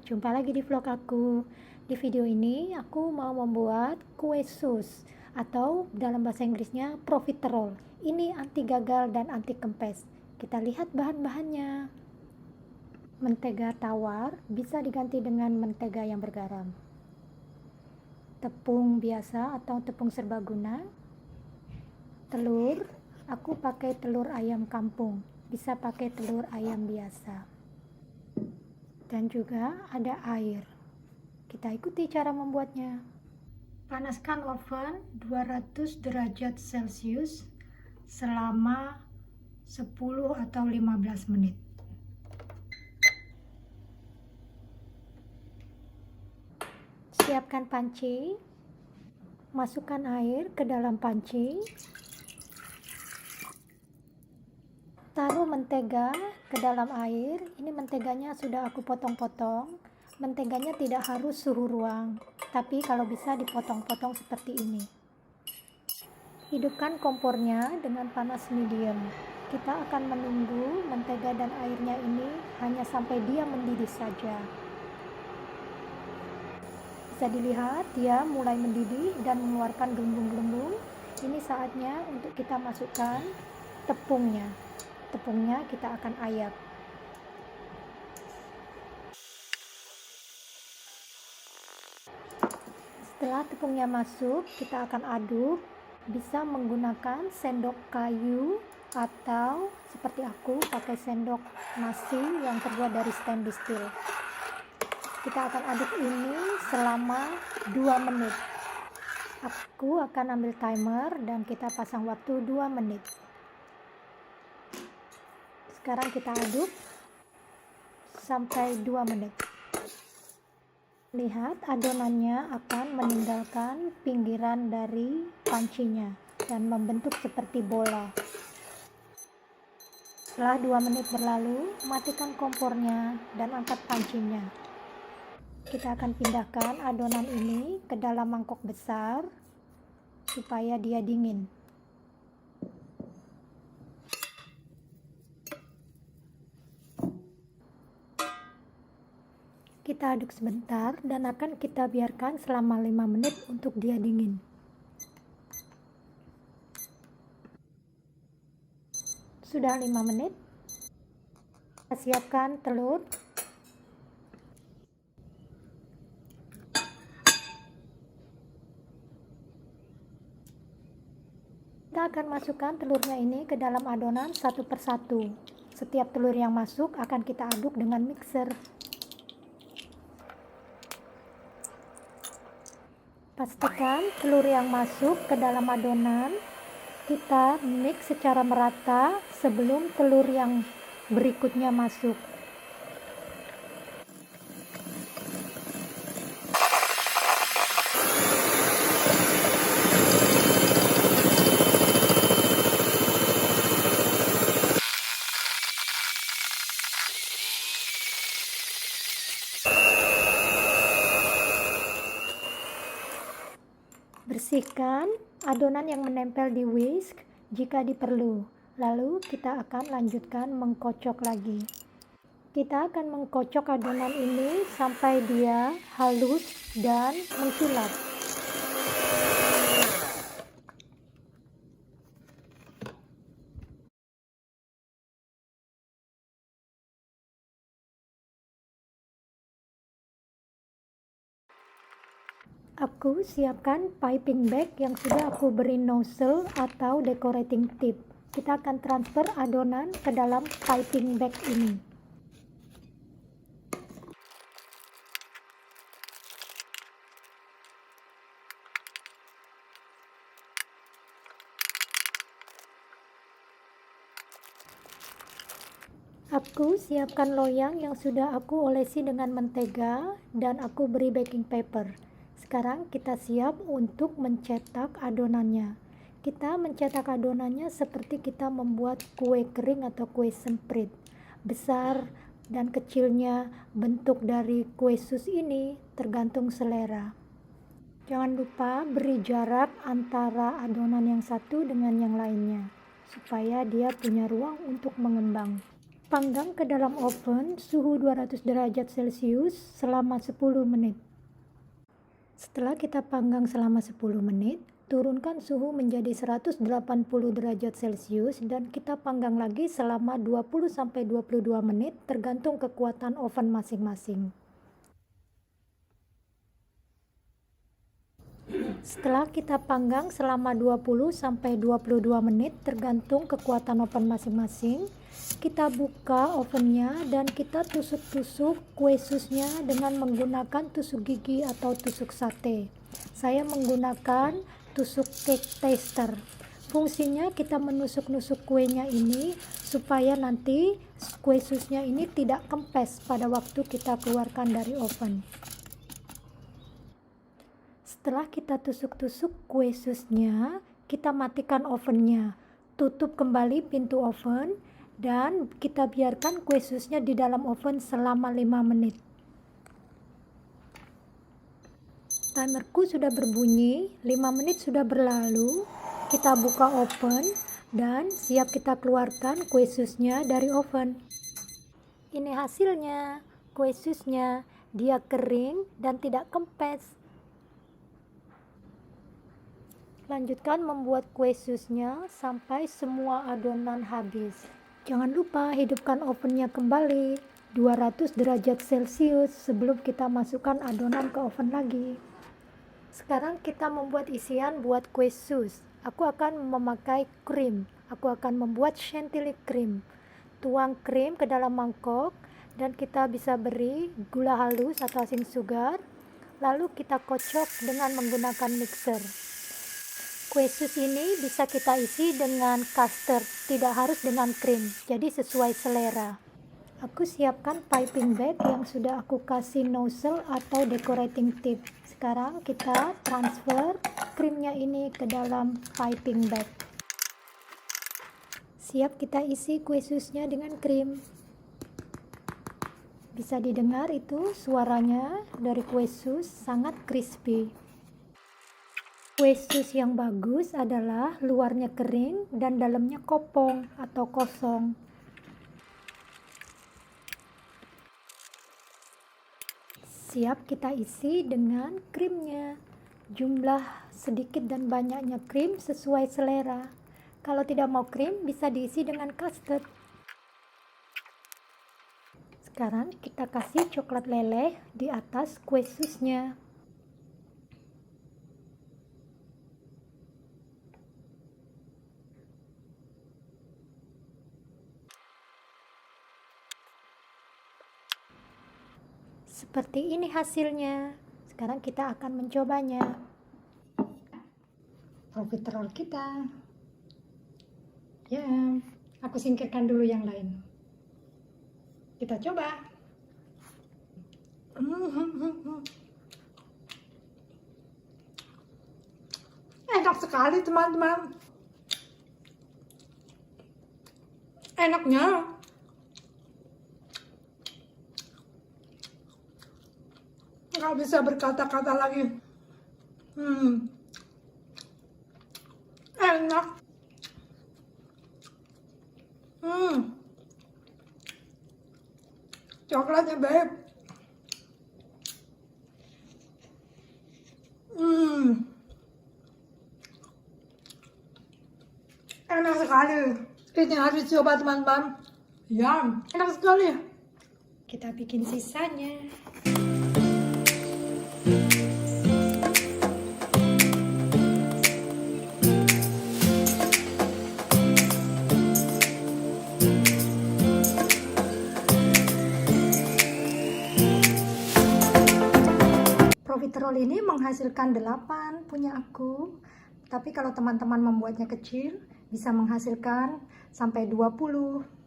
jumpa lagi di vlog aku. Di video ini aku mau membuat kue sus atau dalam bahasa Inggrisnya profiterole. Ini anti gagal dan anti kempes. Kita lihat bahan-bahannya. Mentega tawar bisa diganti dengan mentega yang bergaram. Tepung biasa atau tepung serbaguna. Telur, aku pakai telur ayam kampung. Bisa pakai telur ayam biasa. Dan juga ada air. Kita ikuti cara membuatnya. Panaskan oven 200 derajat Celcius selama 10 atau 15 menit. Siapkan panci. Masukkan air ke dalam panci. Taruh mentega ke dalam air. Ini menteganya sudah aku potong-potong. Menteganya tidak harus suhu ruang, tapi kalau bisa dipotong-potong seperti ini. Hidupkan kompornya dengan panas medium. Kita akan menunggu mentega dan airnya ini hanya sampai dia mendidih saja. Bisa dilihat dia mulai mendidih dan mengeluarkan gelembung-gelembung. Ini saatnya untuk kita masukkan tepungnya. Tepungnya kita akan ayak. Setelah tepungnya masuk, kita akan aduk. Bisa menggunakan sendok kayu atau seperti aku pakai sendok nasi yang terbuat dari stainless steel. Kita akan aduk ini selama 2 menit. Aku akan ambil timer dan kita pasang waktu 2 menit. Sekarang kita aduk sampai 2 menit. Lihat adonannya akan meninggalkan pinggiran dari pancinya dan membentuk seperti bola. Setelah 2 menit berlalu, matikan kompornya dan angkat pancinya. Kita akan pindahkan adonan ini ke dalam mangkok besar supaya dia dingin. Kita aduk sebentar dan akan kita biarkan selama 5 menit untuk dia dingin. Sudah 5 menit. Kita siapkan telur. Kita akan masukkan telurnya ini ke dalam adonan satu persatu. Setiap telur yang masuk akan kita aduk dengan mixer. Pastikan telur yang masuk ke dalam adonan kita mix secara merata sebelum telur yang berikutnya masuk. Bersihkan adonan yang menempel di whisk jika diperlu. Lalu kita akan lanjutkan mengkocok lagi. Kita akan mengkocok adonan ini sampai dia halus dan mengkilap. Aku siapkan piping bag yang sudah aku beri nozzle atau decorating tip. Kita akan transfer adonan ke dalam piping bag ini. Aku siapkan loyang yang sudah aku olesi dengan mentega dan aku beri baking paper. Sekarang kita siap untuk mencetak adonannya. Kita mencetak adonannya seperti kita membuat kue kering atau kue semprit. Besar dan kecilnya bentuk dari kue sus ini tergantung selera. Jangan lupa beri jarak antara adonan yang satu dengan yang lainnya supaya dia punya ruang untuk mengembang. Panggang ke dalam oven suhu 200 derajat Celcius selama 10 menit. Setelah kita panggang selama 10 menit, turunkan suhu menjadi 180 derajat Celcius dan kita panggang lagi selama 20-22 menit tergantung kekuatan oven masing-masing. Setelah kita panggang selama 20-22 menit tergantung kekuatan oven masing-masing, kita buka ovennya dan kita tusuk-tusuk kue susnya dengan menggunakan tusuk gigi atau tusuk sate. Saya menggunakan tusuk cake taster. Fungsinya kita menusuk-nusuk kuenya ini supaya nanti kue susnya ini tidak kempes pada waktu kita keluarkan dari oven. Setelah kita tusuk-tusuk kue susnya, kita matikan ovennya. Tutup kembali pintu oven dan kita biarkan kue susnya di dalam oven selama 5 menit. Timerku sudah berbunyi, 5 menit sudah berlalu. Kita buka oven dan siap kita keluarkan kue susnya dari oven. Ini hasilnya, kue susnya, dia kering dan tidak kempes. Lanjutkan membuat kue susnya sampai semua adonan habis. Jangan lupa hidupkan ovennya kembali 200 derajat Celcius sebelum kita masukkan adonan ke oven lagi. Sekarang kita membuat isian buat kue sus. Aku akan memakai krim. Aku akan membuat chantilly cream. Tuang krim ke dalam mangkok dan kita bisa beri gula halus atau icing sugar. Lalu kita kocok dengan menggunakan mixer. Kue sus ini bisa kita isi dengan custard, tidak harus dengan krim, jadi sesuai selera. Aku siapkan piping bag yang sudah aku kasih nozzle atau decorating tip. Sekarang kita transfer krimnya ini ke dalam piping bag. Siap kita isi kue susnya dengan krim. Bisa didengar itu suaranya dari kue sus sangat crispy. Kue sus yang bagus adalah luarnya kering dan dalamnya kopong atau kosong. Siap kita isi dengan krimnya. Jumlah sedikit dan banyaknya krim sesuai selera. Kalau tidak mau krim bisa diisi dengan custard. Sekarang kita kasih coklat leleh di atas kue susnya. Seperti ini hasilnya. Sekarang kita akan mencobanya. Profiterol kita. Ya, aku singkirkan dulu yang lain. Kita coba. Enak sekali teman-teman. Enaknya. Nggak bisa berkata-kata lagi. Enak. Coklatnya baik. Enak sekali. Ini harus coba teman-teman. Ya, enak sekali. Kita bikin sisanya. Profiterol ini menghasilkan 8 punya aku. Tapi kalau teman-teman membuatnya kecil, bisa menghasilkan sampai 20.